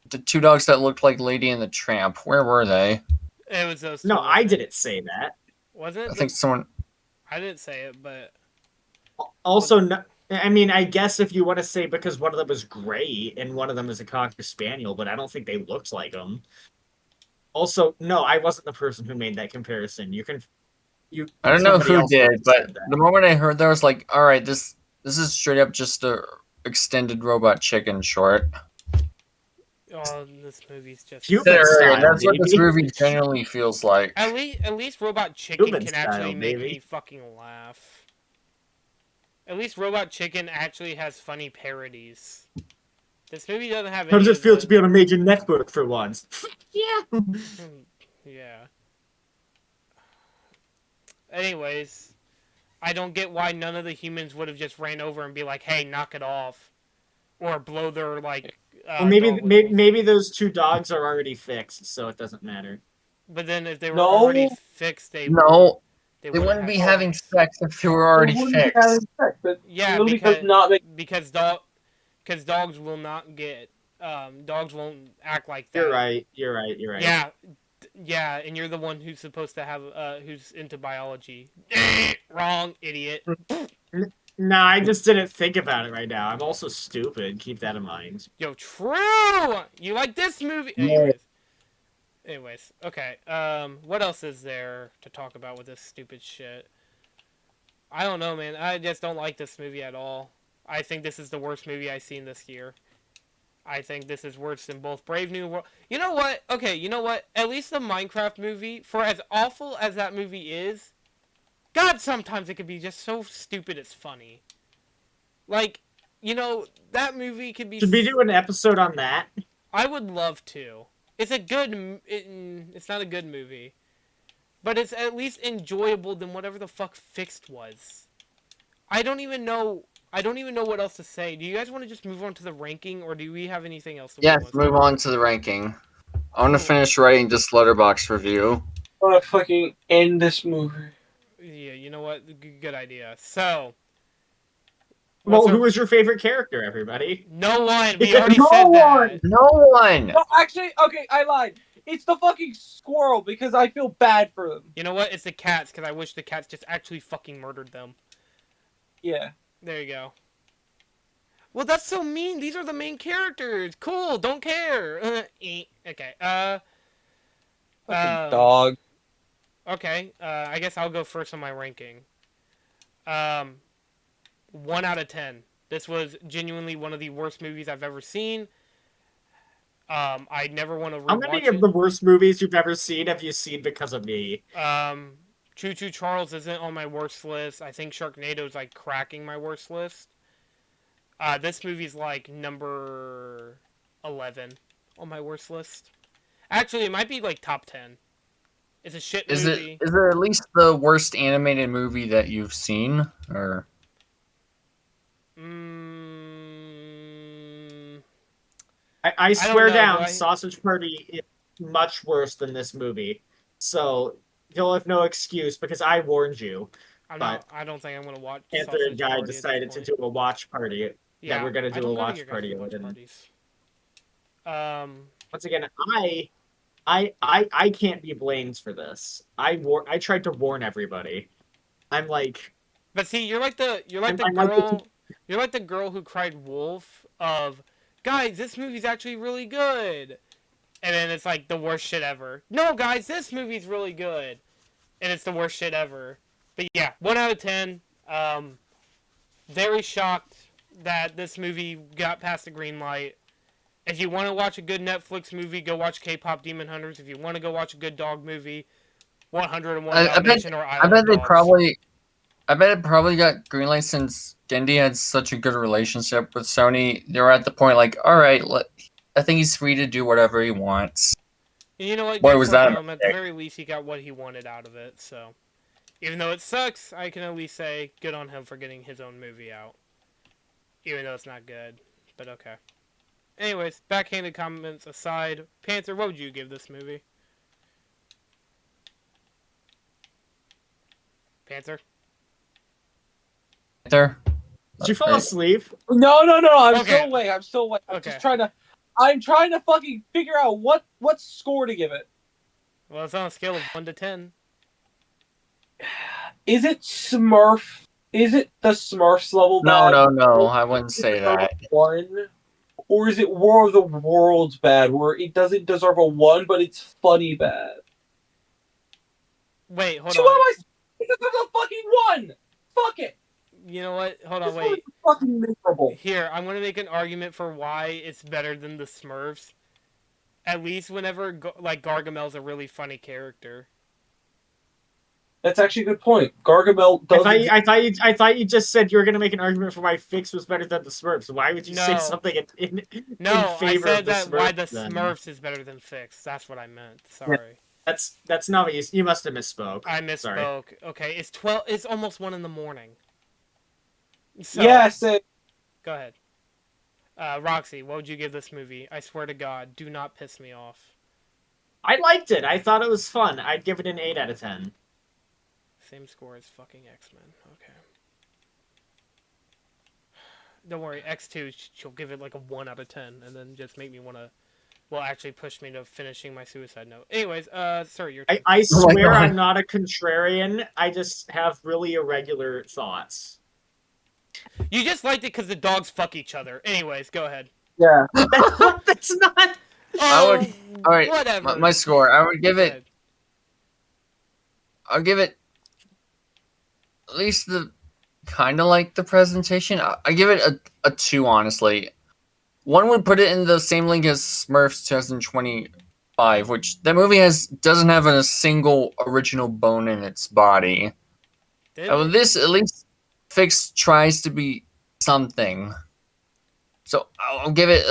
the two dogs that looked like Lady and the Tramp. Where were they? It was those two. No, I wasn't it? didn't say that. Wasn't it? I think someone. I didn't say it, but Also, no, I mean, I guess if you want to say because one of them was gray and one of them is a Cocker Spaniel, but I don't think they looked like them. Also, no, I wasn't the person who made that comparison. I don't know somebody who else would did, have but said that. the moment I heard that, I was like, all right, this is straight up just a extended Robot Chicken short. oh, this movie's just. Human Said earlier, style, that's what this baby. movie genuinely feels like. At least Robot Chicken Human can actually style, make baby. me fucking laugh. At least Robot Chicken actually has funny parodies. This movie doesn't have How any does it of feel the... to be on a major network for once? Yeah. Yeah. Anyways, I don't get why none of the humans would have just ran over and be like, "Hey, knock it off," or blow their like. Or maybe dog whistles. maybe those two dogs are already fixed, so it doesn't matter. But then if they were No. already fixed, No, they they wouldn't wouldn't be have having sex. sex if they were They already wouldn't be having fixed. sex, but Yeah, literally does not make. because dogs will not get dogs won't act like that. You're right. You're right. You're right. Yeah, yeah, and you're the one who's supposed to have who's into biology. Wrong, idiot. No, I just didn't think about it right now. I'm also stupid. Keep that in mind. Yo, true. You like this movie? Yeah. Anyways, okay. What else is there to talk about with this stupid shit? I don't know, man. I just don't like this movie at all. I think this is the worst movie I've seen this year. I think this is worse than both Brave New World. You know what? Okay, you know what? At least the Minecraft movie, for as awful as that movie is, God, sometimes it could be just so stupid it's funny. Like, that movie could be. Should we do an episode on that? I would love to. It's a good. It's not a good movie, but it's at least enjoyable than whatever the fuck Fixed was. I don't even know what else to say. Do you guys want to just move on to the ranking, or do we have anything else? Yes, move on to the ranking. I want to finish writing this Letterboxd review. I want to fucking end this movie. Yeah, you know what? Good idea. So. Well, who was your favorite character, everybody? No one. We already said that. No one. No, actually, okay, I lied. It's the fucking squirrel because I feel bad for them. You know what? It's the cats because I wish the cats just actually fucking murdered them. Yeah. There you go. Well, that's so mean. These are the main characters. Cool. Don't care. Okay. Fucking dog. Okay. I guess I'll go first on my ranking. 1 out of 10. This was genuinely one of the worst movies I've ever seen. I never want to rewatch it. How many of the worst movies you've ever seen have you seen because of me? Choo Choo Charles isn't on my worst list. I think Sharknado's like cracking my worst list. This movie's like number 11 on my worst list. Actually, it might be like top 10. It's a shit movie. Is it at least the worst animated movie that you've seen, or? I swear down, Sausage Party is much worse than this movie. So you'll have no excuse because I warned you. I don't think I'm gonna watch. Panther and Guy decided to do a watch party. Yeah, we're gonna do a watch party. Once again, I can't be blamed for this. I tried to warn everybody. I'm like, but see, you're like the girl who cried wolf of, guys, this movie's actually really good, and then it's like the worst shit ever. No, guys, this movie's really good, and it's the worst shit ever. But yeah, 1 out of 10. Very shocked that this movie got past the green light. If you want to watch a good Netflix movie, go watch K-Pop Demon Hunters. If you want to go watch a good dog movie, 101 Dalmatian or Island I bet Dogs. I bet it probably got greenlight since Gendy had such a good relationship with Sony. They were at the point like, all right, I think he's free to do whatever he wants. And you know what? Boy, was that at the very least, he got what he wanted out of it. So, even though it sucks, I can at least say good on him for getting his own movie out. Even though it's not good, but okay. Anyways, backhanded comments aside, Panther, what would you give this movie? Panther? Panther? Did you fall asleep? No. I'm Okay. still awake. I'm Okay. just trying to fucking figure out what score to give it. Well, it's on a scale of 1 to 10. Is it Smurf? Is it the Smurfs level bad? No, I wouldn't say that. 1? Or is it War of the Worlds bad, where it doesn't deserve a 1, but it's funny bad? Wait, hold See, on. what am I? It deserves a fucking 1! Fuck it! You know what? Hold on, This wait. is fucking miserable. Here, I'm going to make an argument for why it's better than the Smurfs. At least whenever, Gargamel's a really funny character. That's actually a good point. Gargamel doesn't... I thought you just said you were gonna make an argument for why Fix was better than the Smurfs. Why would you say something in favor of the Smurfs? Why the Smurfs is better than Fix. That's what I meant. Sorry. That's not what you must have misspoke. I misspoke. Sorry. Okay, it's 12. It's almost 1 in the morning. So, yes. Go ahead. Roxy, what would you give this movie? I swear to God, do not piss me off. I liked it. I thought it was fun. I'd give it an 8 out of 10. Same score as fucking X-Men. Okay. Don't worry, X2, she'll give it like a 1 out of 10, and then just make me want to... Well, actually push me to finishing my suicide note. Anyways, sir, your turn. I swear I'm not a contrarian. I just have really irregular thoughts. You just liked it because the dogs fuck each other. Anyways, go ahead. Yeah. That's not... Oh, all right, whatever. My score, I would give it... I'll give it at least the kind of like the presentation. I give it a 2, honestly. One would put it in the same league as Smurfs 2025, which that movie doesn't have a single original bone in its body. Did Oh, it? this at least fix tries to be something. So I'll give it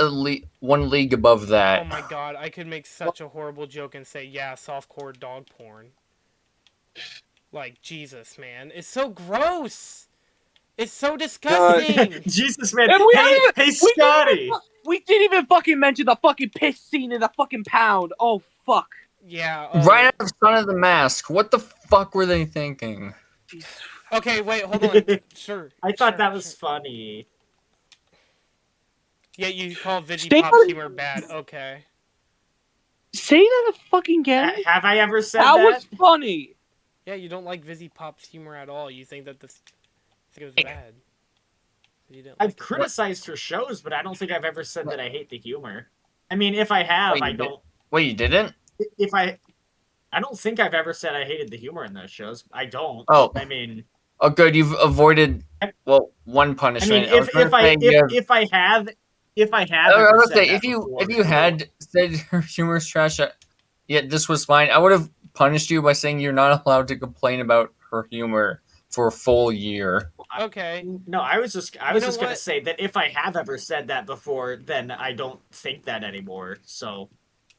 one league above that. Oh my god, I could make such a horrible joke and say, yeah, softcore dog porn. Like, Jesus, man. It's so gross! It's so disgusting! Jesus, man. And we Hey, haven't hey, even, we didn't even, Scotty. we didn't even fucking mention the fucking piss scene in the fucking pound. Oh fuck. Yeah, Right out of Son of the Mask. What the fuck were they thinking? Okay, wait, hold on. Sure. I thought sure, that was sure. funny. Yeah, you call Stay Vigipop's on- humor bad. Okay. Say that fucking again. Have I ever said That that? was funny. Yeah, you don't like Vigipop's humor at all. You think that this... think it was bad. You didn't I've like it. criticized her shows, but I don't think I've ever said that I hate the humor. I mean, if I have, Wait, I you don't. Wait, you didn't? If I don't think I've ever said I hated the humor in those shows. I don't. Oh. I mean, Oh, good. You've avoided one I punishment. mean, was gonna say you have- if I have I ever was said gonna say that if you before, had said her humor's trash, yet this was fine, I would have punished you by saying you're not allowed to complain about her humor for a full year. Okay. no, I was just You know gonna what? say that if I have ever said that before, then I don't think that anymore. So,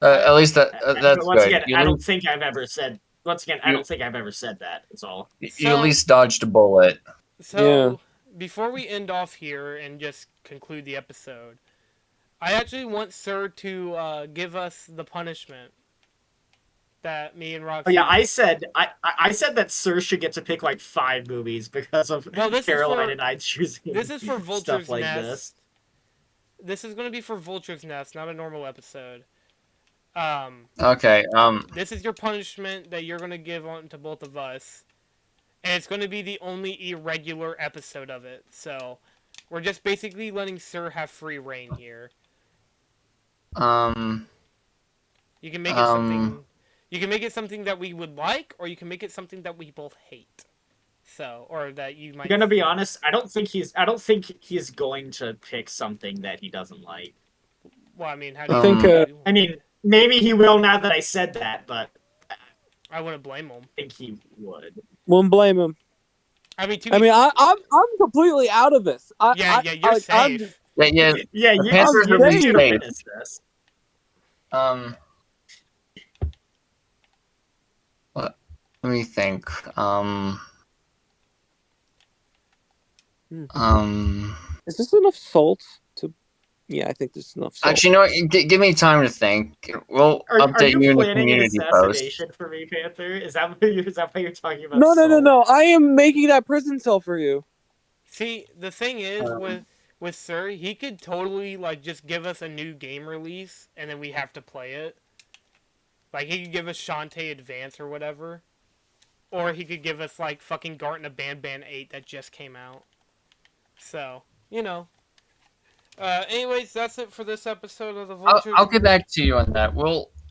At least but that's once good. again, You I at don't least, think I've ever said. Once again, I you, don't think I've ever said that. That's all. you at So, least dodged a bullet. so before we end off here and just conclude the episode, I actually want Sir to give us the punishment that me and Oh Roxy... yeah, I said that Sir should get to pick like 5 movies because of Well, this is Caroline for- and I choosing This is for stuff Vulture's like Nest. this. This is going to be for Vulture's Nest, not a normal episode. Okay. This is your punishment that you're going to give on to both of us. And it's going to be the only irregular episode of it. So, we're just basically letting Sir have free reign here. You can make it something... You can make it something that we would like, or you can make it something that we both hate. So, or that you might... I'm gonna be honest. I don't think he's going to pick something that he doesn't like. Well, I mean, how do I you... think, I mean, maybe he will now that I said that, but I wouldn't blame him. I think he would. wouldn't blame him. I mean, I'm completely out of this. Yeah, you're safe. yeah. Yeah, The you Panthers are you safe. should witness this. Let me think. Is this enough salt to? Yeah, I think this is enough salt. Actually, you know what? Give me time to think. We'll Are update you you in the planning an community post. assassination for me, Panther? Is that why you're talking about? No. I am making that prison cell for you. See, the thing is with Sir, he could totally like just give us a new game release and then we have to play it. Like he could give us Shantae Advance or whatever. Or he could give us like fucking Garten of Ban 8 that just came out. So, you know. Anyways, that's it for this episode of the Vultures. I'll get back to you on that.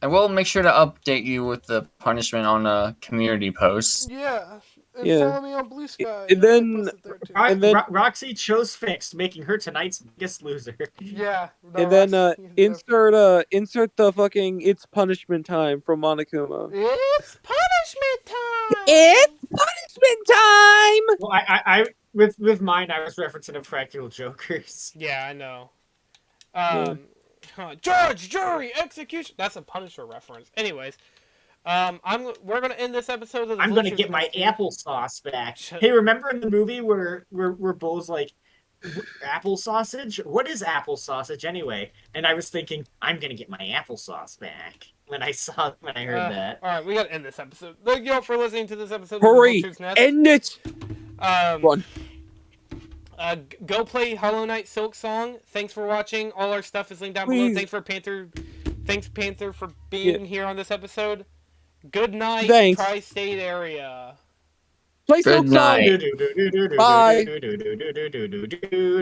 I will make sure to update you with the punishment on a community post. Yeah. And Yeah. follow me on Blue Sky. And then- And then- Roxy chose fixed, making her tonight's biggest loser. Yeah. And then insert the fucking it's punishment time from Monokuma. It's punishment time! It's punishment time. Well, I with mine, I was referencing Practical Jokers. Yeah, I know. Judge, jury, execution. That's a Punisher reference. Anyways, we're gonna end this episode of the I'm gonna Vultures get my Nest here. applesauce back. Hey, remember in the movie where Bo's like, apple sausage? What is apple sausage anyway? And I was thinking, I'm gonna get my applesauce back when I heard that. All right, we gotta end this episode. Thank you all for listening to this episode Hurry! of the Vultures Nest. End it. Run. Go play Hollow Knight Silk Song. Thanks for watching. All our stuff is linked down below. Please. Thanks Panther for being here on this episode. Good night, Thanks. Tri-State area. Play Good Silk Song. night. Bye.